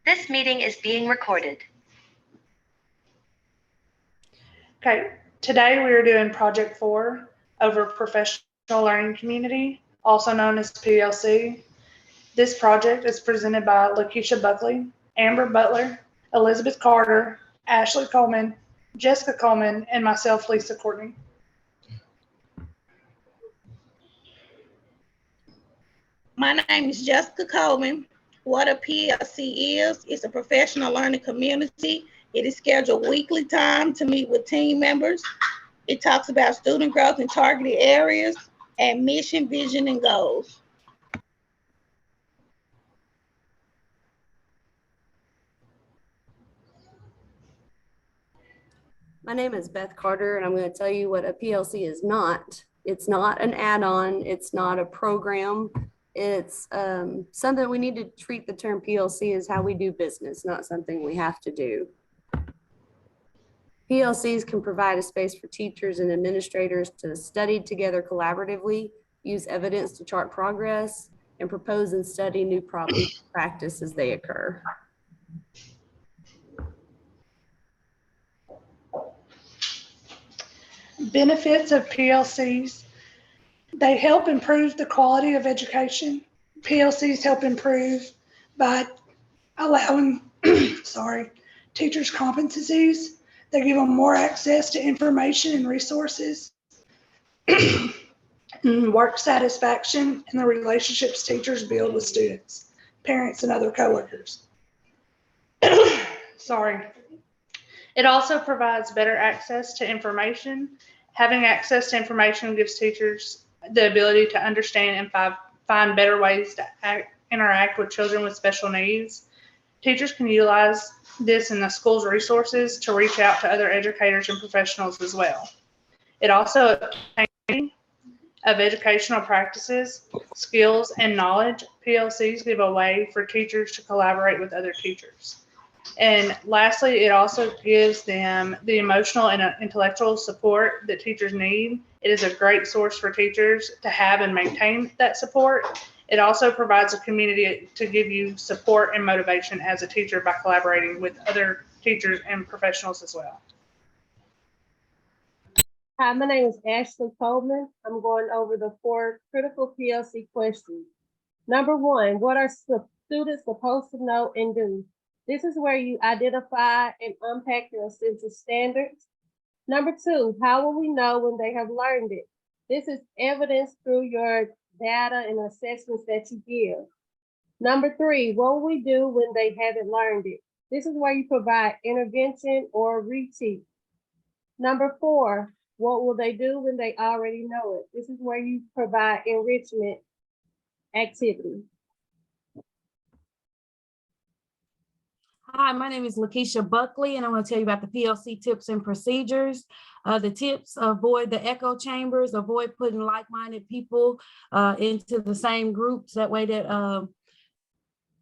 This meeting is being recorded. Okay, today we are doing Project 4 over Professional Learning Community, also known as PLC. This project is presented by Lakeisha Buckley, Amber Butler, Elizabeth Carter, Ashley Coleman, Jessica Coleman, and myself, Lisa Courtney. My name is Jessica Coleman. What a PLC is, it's a professional learning community. It is scheduled weekly time to meet with team members. It talks about student growth in targeted areas and mission, vision, and goals. My name is Beth Carter, and I'm going to tell you what a PLC is not. It's not an add-on. It's not a program. It's something we need to treat the term PLC as how we do business, not something we have to do. PLCs can provide a space for teachers and administrators to study together collaboratively, use evidence to chart progress, and propose and study new problems in practice as they occur. Benefits of PLCs. They help improve the quality of education. PLCs help improve by allowing, teachers' competencies. They give them more access to information and resources, work satisfaction, and the relationships teachers build with students, parents, and other coworkers. It also provides better access to information. Having access to information gives teachers the ability to understand and find better ways to interact with children with special needs. Teachers can utilize this in the school's resources to reach out to other educators and professionals as well. It also obtains of educational practices, skills, and knowledge. PLCs give a way for teachers to collaborate with other teachers. And lastly, it also gives them the emotional and intellectual support that teachers need. It is a great source for teachers to have and maintain that support. It also provides a community to give you support and motivation as a teacher by collaborating with other teachers and professionals as well. Hi, my name is Ashley Coleman. I'm going over the 4 critical PLC questions. Number 1, what are students supposed to know and do? This is where you identify and unpack your essential standards. Number 2, how will we know when they have learned it? This is evidence through your data and assessments that you give. Number 3, what will we do when they haven't learned it? This is where you provide intervention or reteach. Number 4, what will they do when they already know it? This is where you provide enrichment activity. Hi, my name is Lakeisha Buckley, and I'm going to tell you about the PLC tips and procedures. The tips: avoid the echo chambers, avoid putting like-minded people into the same groups. That way that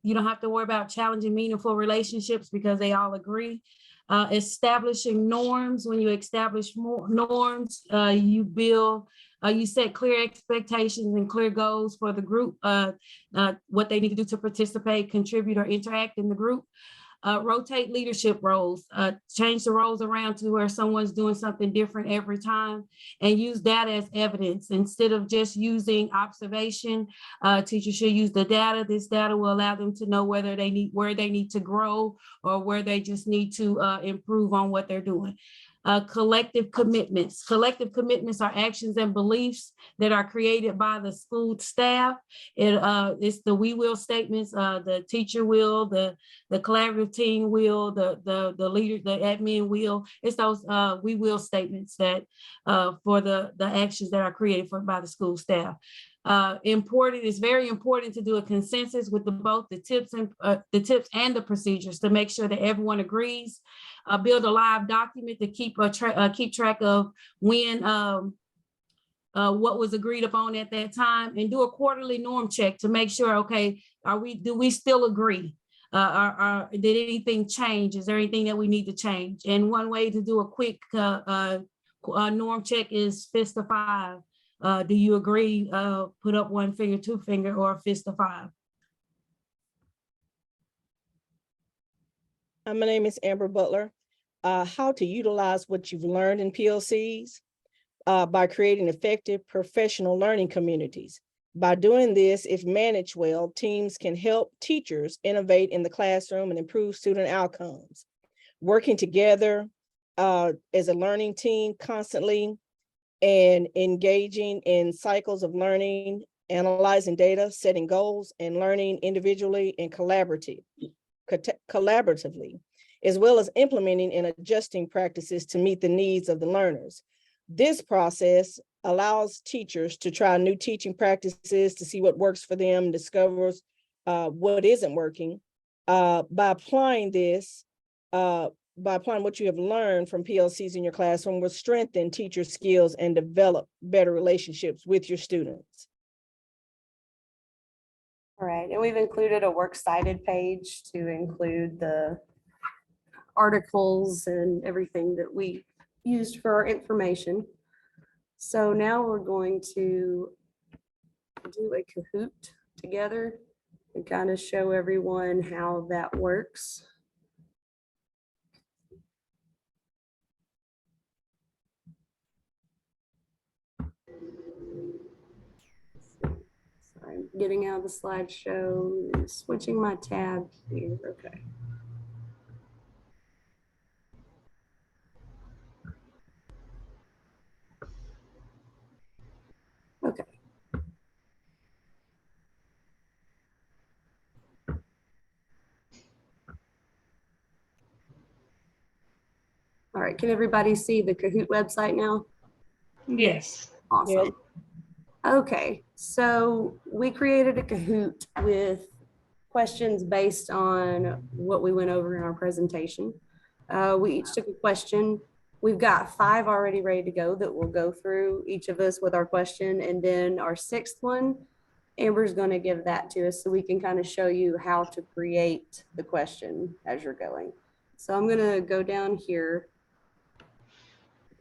you don't have to worry about challenging meaningful relationships because they all agree. Establishing norms. When you establish more norms, you set clear expectations and clear goals for the group, what they need to do to participate, contribute, or interact in the group. Rotate leadership roles, change the roles around to where someone's doing something different every time, and use data as evidence. Instead of just using observation, teachers should use the data. This data will allow them to know where they need to grow or where they just need to improve on what they're doing. Collective commitments. Collective commitments are actions and beliefs that are created by the school staff. It's the we will statements. The teacher will, the collaborative team will, the leader, the admin will. It's those we will statements that for the actions that are created by the school staff. It's very important to do a consensus with both the tips and the procedures to make sure that everyone agrees. Build a live document to keep track of when what was agreed upon at that time, and do a quarterly norm check to make sure, okay, do we still agree? Did anything change? Is there anything that we need to change? And one way to do a quick norm check is fist of 5. Do you agree? Put up 1 finger, 2 finger, or a fist of 5. My name is Amber Butler. How to utilize what you've learned in PLCs by creating effective professional learning communities. By doing this, if managed well, teams can help teachers innovate in the classroom and improve student outcomes. Working together as a learning team constantly and engaging in cycles of learning, analyzing data, setting goals, and learning individually and collaboratively, as well as implementing and adjusting practices to meet the needs of the learners. This process allows teachers to try new teaching practices to see what works for them, discovers what isn't working. By applying what you have learned from PLCs in your classroom will strengthen teacher skills and develop better relationships with your students. All right, and we've included a works cited page to include the articles and everything that we used for our information. So now we're going to do a Kahoot together and kind of show everyone how that works. Sorry, I'm getting out of the slideshow and switching my tab here. Okay. Okay. All right, can everybody see the Kahoot website now? Yes. Awesome. Yes. Okay, so we created a Kahoot with questions based on what we went over in our presentation. We each took a question. We've got 5 already ready to go that we'll go through, each of us with our question. And then our 6th one, Amber's going to give that to us so we can kind of show you how to create the question as you're going. So I'm going to go down here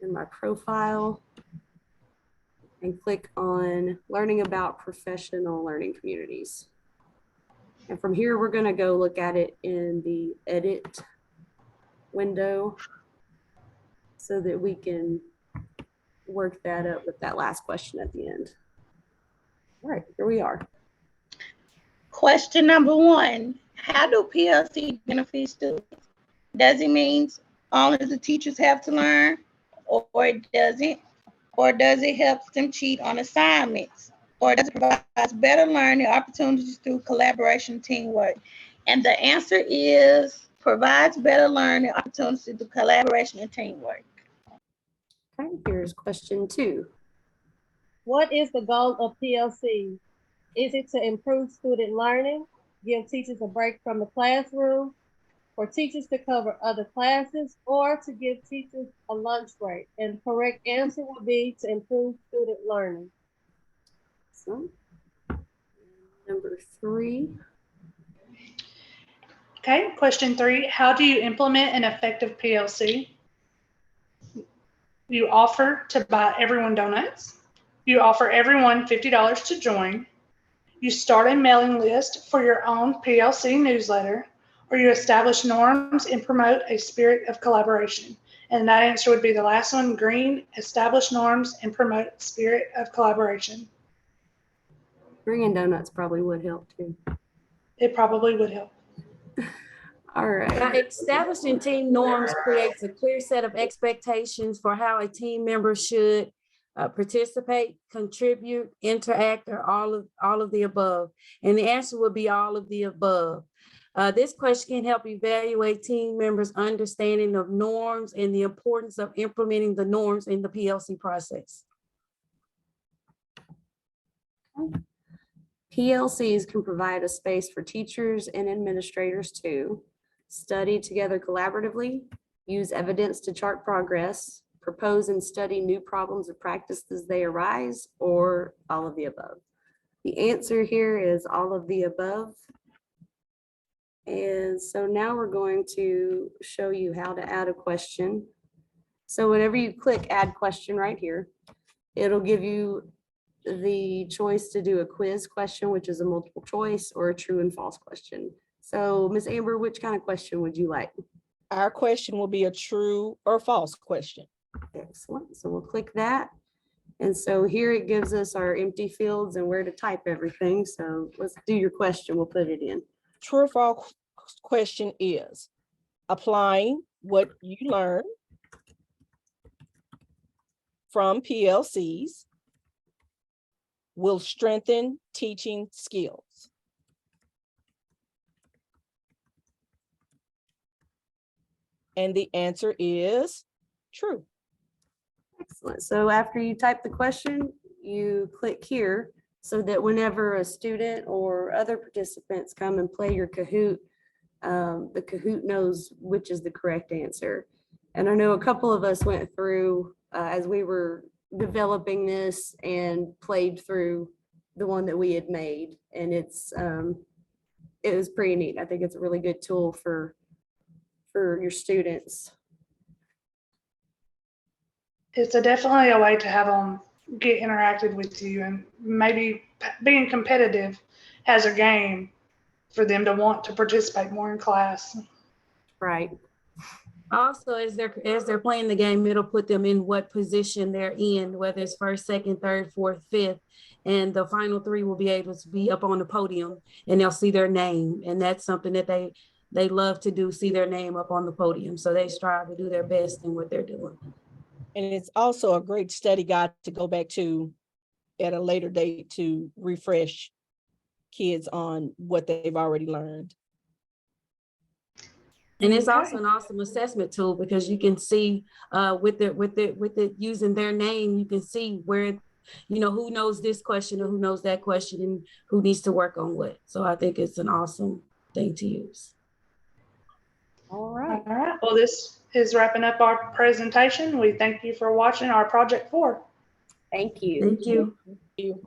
in my profile and click on learning about professional learning communities. And from here, we're going to go look at it in the edit window so that we can work that up with that last question at the end. All right, here we are. Question number 1, how do PLC benefit students? Does it mean only the teachers have to learn, or does it help them cheat on assignments? Or does it provide better learning opportunities through collaboration and teamwork? And the answer is provides better learning opportunities through collaboration and teamwork. Okay, here's question 2. What is the goal of PLC? Is it to improve student learning, give teachers a break from the classroom, for teachers to cover other classes, or to give teachers a lunch break? And the correct answer would be to improve student learning. So, number 3. Okay, question 3, how do you implement an effective PLC? You offer to buy everyone donuts. You offer everyone $50 to join. You start a mailing list for your own PLC newsletter, or you establish norms and promote a spirit of collaboration. And that answer would be the last one, green, establish norms and promote spirit of collaboration. Bringing donuts probably would help too. It probably would help. All right. Now, establishing team norms creates a clear set of expectations for how a team member should participate, contribute, interact, or all of the above. And the answer would be all of the above. This question can help evaluate team members' understanding of norms and the importance of implementing the norms in the PLC process. PLCs can provide a space for teachers and administrators to study together collaboratively, use evidence to chart progress, propose and study new problems or practice as they arise, or all of the above. The answer here is all of the above. And so now we're going to show you how to add a question. So whenever you click add question right here, it'll give you the choice to do a quiz question, which is a multiple choice, or a true and false question. So Ms. Amber, which kind of question would you like? Our question will be a true or false question. Excellent. So we'll click that. And so here it gives us our empty fields and where to type everything. So let's do your question. We'll put it in. True or false question is, applying what you learn from PLCs will strengthen teaching skills. And the answer is true. Excellent. So after you type the question, you click here so that whenever a student or other participants come and play your Kahoot, the Kahoot knows which is the correct answer. And I know a couple of us went through as we were developing this and played through the one that we had made. And it was pretty neat. I think it's a really good tool for your students. It's definitely a way to have them get interacted with you, and maybe being competitive as a game for them to want to participate more in class. Right. Also, as they're playing the game, it'll put them in what position they're in, whether it's first, second, third, fourth, fifth, and the final three will be able to be up on the podium and they'll see their name. And that's something that they love to do, see their name up on the podium. So they strive to do their best in what they're doing. And it's also a great study guide to go back to at a later date to refresh kids on what they've already learned. And it's also an awesome assessment tool because you can see with it using their name, you can see where, who knows this question or who knows that question and who needs to work on what. So I think it's an awesome thing to use. All right. All right. Well, this is wrapping up our presentation. We thank you for watching our Project 4. Thank you. Thank you. You.